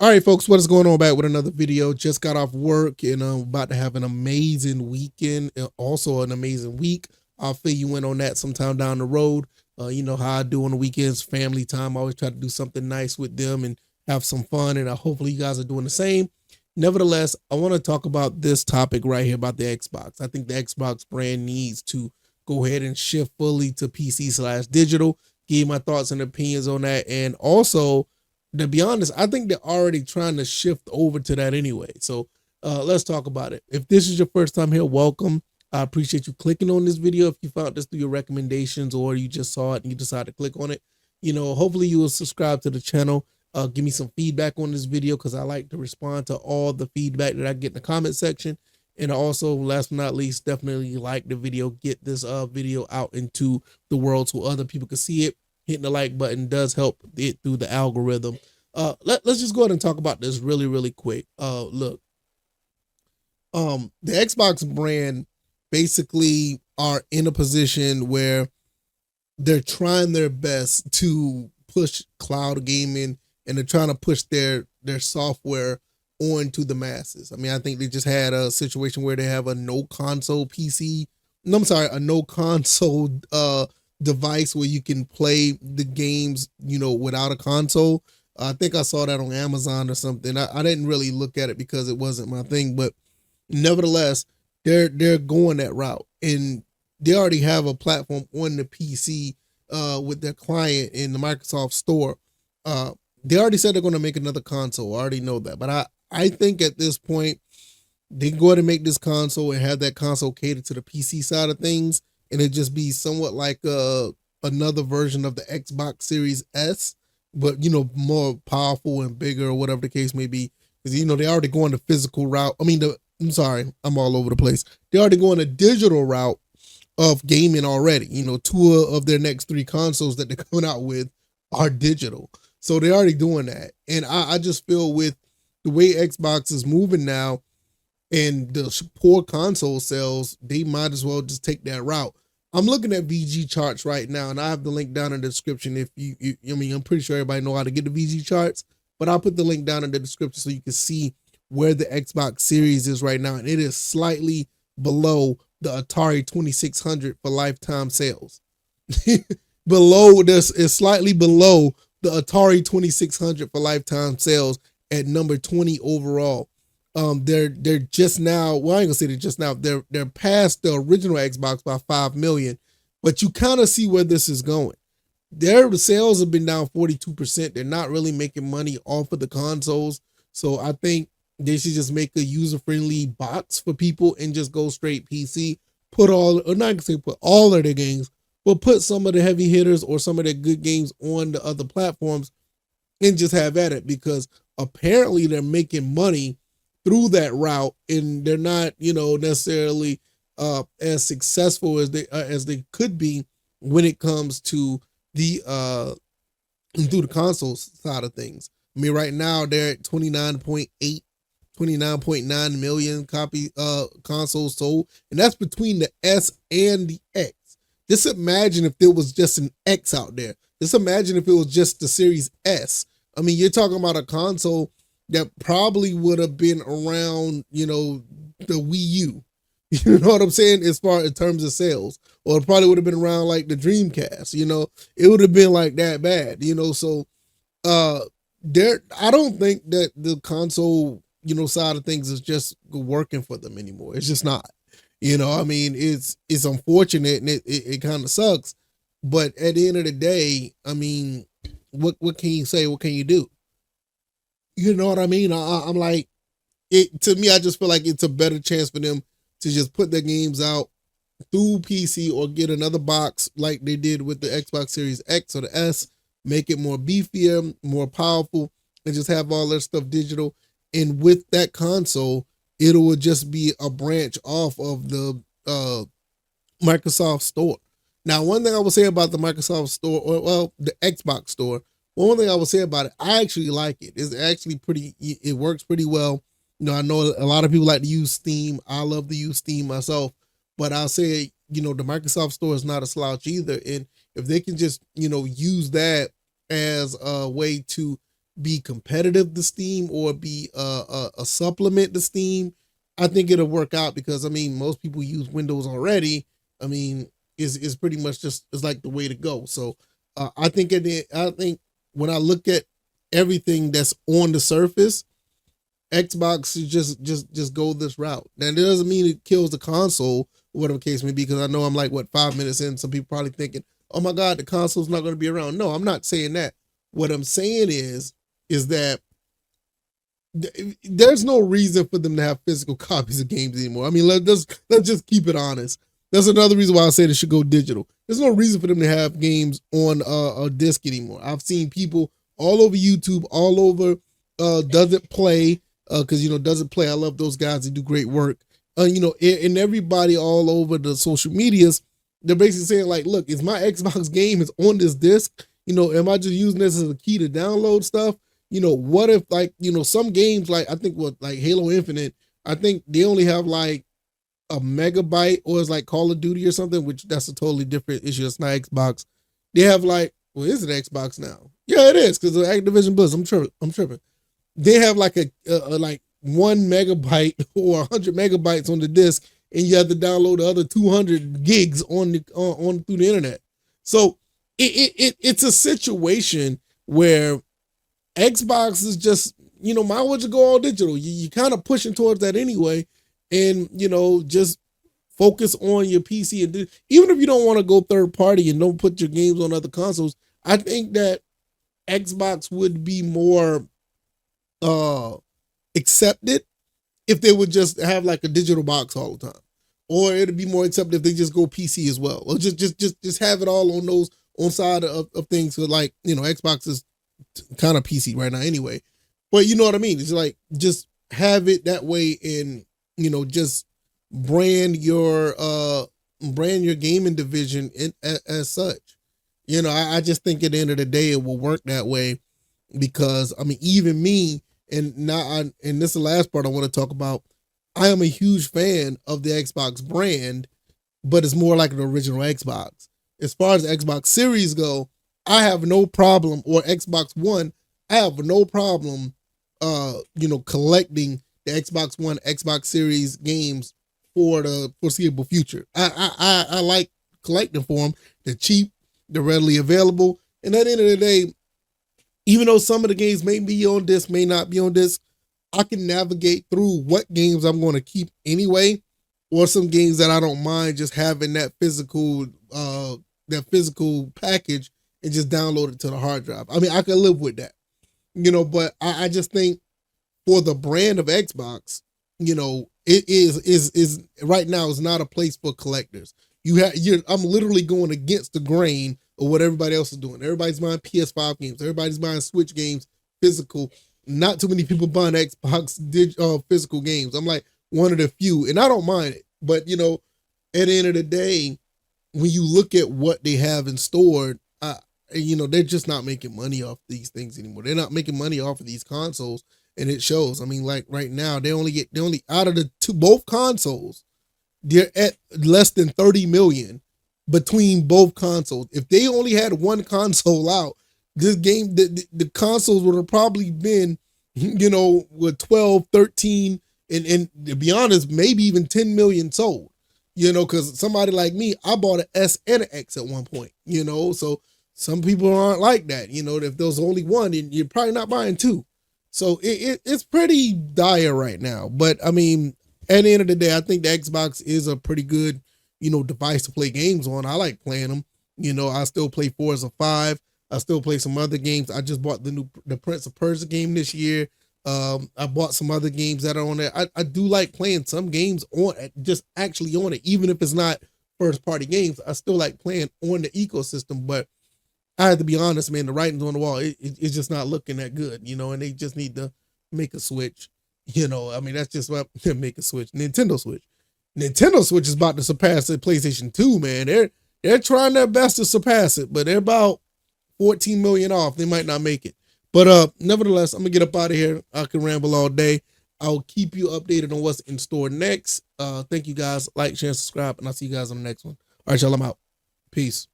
All right, folks, what is going on? Back with another video. Just got off work and I'm about to have an amazing weekend and also an amazing week. I'll fill you in on that sometime down the road. You know how I do on the weekends, family time. I always try to do something nice with them and have some fun. And hopefully you guys are doing the same. Nevertheless, I want to talk about this topic right here about the Xbox. I think the Xbox brand needs to go ahead and shift fully to PC/digital. Give my thoughts and opinions on that. And also, to be honest, I think they're already trying to shift over to that anyway. So let's talk about it. If this is your first time here, welcome. I appreciate you clicking on this video. If you found this through your recommendations or you just saw it and you decided to click on it, hopefully you will subscribe to the channel. Give me some feedback on this video because I like to respond to all the feedback that I get in the comment section. And also, last but not least, definitely like the video. Get this video out into the world so other people can see it. Hitting the like button does help it through the algorithm. Let's just go ahead and talk about this really quick. Look, the Xbox brand basically are in a position where they're trying their best to push cloud gaming and they're trying to push their software on to the masses. I mean, I think they just had a situation where they have a no console PC. No, I'm sorry, a no console device where you can play the games, without a console. I think I saw that on Amazon or something. I didn't really look at it because it wasn't my thing, but nevertheless, they're going that route, and they already have a platform on the PC with their client in the Microsoft Store. They already said they're going to make another console. I already know that, but I think at this point they can go ahead and make this console and have that console cater to the PC side of things, and it just be somewhat like another version of the Xbox Series S, but more powerful and bigger or whatever the case may be. Because they already going the physical route. I mean, I'm sorry, I'm all over the place. They already going a digital route of gaming already. Two of their next three consoles that they're coming out with are digital, so they're already doing that. And I just feel with the way Xbox is moving now and the poor console sales, they might as well just take that route. I'm looking at VG charts right now, and I have the link down in the description. If I'm pretty sure everybody know how to get the VG charts, but I'll put the link down in the description so you can see where the Xbox Series is right now, and it is slightly below the Atari 2600 for lifetime sales. Below this is slightly below the Atari 2600 for lifetime sales at number 20 overall. They're just now, well, I ain't gonna say they're just now, they're past the original Xbox by 5 million, but you kind of see where this is going. Their sales have been down 42%. They're not really making money off of the consoles. So I think they should just make a user-friendly box for people and just go straight PC. Put all, or not gonna say put all of their games, but put some of the heavy hitters or some of their good games on the other platforms and just have at it, because apparently they're making money through that route, and they're not, necessarily as successful as they could be when it comes to the through the console side of things. I mean, right now they're at 29.9 million copy consoles sold, and that's between the S and the X. Just imagine if there was just an X out there. Just imagine if it was just the Series S. I mean, you're talking about a console that probably would have been around, the Wii U. You know what I'm saying? As far in terms of sales, or it probably would have been around like the Dreamcast. It would have been like that bad. So, I don't think that the console, side of things is just working for them anymore. It's just not. I mean, it's unfortunate and it kind of sucks, but at the end of the day, I mean, what can you say? What can you do? You know what I mean? I'm like, to me, I just feel like it's a better chance for them to just put their games out through PC or get another box like they did with the Xbox Series X or the S, make it more beefier, more powerful, and just have all their stuff digital. And with that console, it will just be a branch off of the Microsoft Store. Now, one thing I will say about the Microsoft Store, or well, the Xbox Store, one thing I will say about it, I actually like it. It's actually it works pretty well. I know a lot of people like to use Steam. I love to use Steam myself, but I'll say, the Microsoft Store is not a slouch either. And if they can just, use that as a way to be competitive to Steam or be a supplement to Steam, I think it'll work out because I mean most people use Windows already. I mean, is pretty much just is like the way to go. So I think when I look at everything that's on the surface, Xbox should just go this route. Now it doesn't mean it kills the console, whatever the case may be, because I know I'm like what 5 minutes in. Some people probably thinking, "Oh my God, the console's not going to be around." No, I'm not saying that. What I'm saying is that there's no reason for them to have physical copies of games anymore. I mean, let's just keep it honest. That's another reason why I say they should go digital. There's no reason for them to have games on a disc anymore. I've seen people all over YouTube, all over Does It Play, because Does It Play. I love those guys. They do great work. And everybody all over the social medias, they're basically saying like, look, is my Xbox game is on this disc? Am I just using this as a key to download stuff? What if like, some games like I think like Halo Infinite, I think they only have like a megabyte, or it's like Call of Duty or something, which that's a totally different issue. It's not Xbox. They have like, well, is it Xbox now? Yeah, it is because of Activision Blizzard. I'm tripping. They have like a like 1 megabyte or 100 megabytes on the disc, and you have to download the other 200 gigs on through the internet. So it's a situation where Xbox is just, might as well go all digital. You kind of pushing towards that anyway. And, just focus on your PC. And even if you don't want to go third party and don't put your games on other consoles, I think that Xbox would be more accepted if they would just have like a digital box all the time. Or it'd be more accepted if they just go PC as well. Or just have it all on those on side of things. So like, Xbox is kind of PC right now anyway. But you know what I mean? It's like just have it that way and just brand your gaming division as such. I just think at the end of the day it will work that way because I mean even me and this is the last part I want to talk about. I am a huge fan of the Xbox brand, but it's more like an original Xbox. As far as the Xbox Series go, I have no problem, or Xbox One, I have no problem collecting the Xbox One, Xbox Series games for the foreseeable future. I like collecting for them. They're cheap, they're readily available, and at the end of the day, even though some of the games may be on disc, may not be on disc, I can navigate through what games I'm going to keep anyway, or some games that I don't mind just having that physical package and just download it to the hard drive. I mean, I can live with that, but I just think for the brand of Xbox, it is right now is not a place for collectors. I'm literally going against the grain of what everybody else is doing. Everybody's buying PS5 games. Everybody's buying Switch games, physical. Not too many people buying Xbox physical games. I'm like one of the few, and I don't mind it. But at the end of the day, when you look at what they have in store, they're just not making money off these things anymore. They're not making money off of these consoles, and it shows. I mean, like right now, they only out of the both consoles, they're at less than 30 million between both consoles. If they only had one console out, this game, the consoles would have probably been, with 12, 13, and to be honest, maybe even 10 million sold. Because somebody like me, I bought an S and an X at one point. So some people aren't like that. If there's only one, then you're probably not buying two. So it's pretty dire right now. But I mean, at the end of the day, I think the Xbox is a pretty good, device to play games on. I like playing them. I still play Forza 5. I still play some other games. I just bought the Prince of Persia game this year. I bought some other games that are on there. I do like playing some games on just actually on it, even if it's not first party games. I still like playing on the ecosystem, but I have to be honest, man, the writing's on the wall. It's just not looking that good, and they just need to make a switch. I mean, that's just what make a switch. Nintendo Switch is about to surpass the PlayStation 2, man. They're trying their best to surpass it, but they're about 14 million off. They might not make it. But nevertheless, I'm gonna get up out of here. I can ramble all day. I'll keep you updated on what's in store next. Thank you guys. Like, share, subscribe, and I'll see you guys on the next one. All right, y'all, I'm out. Peace.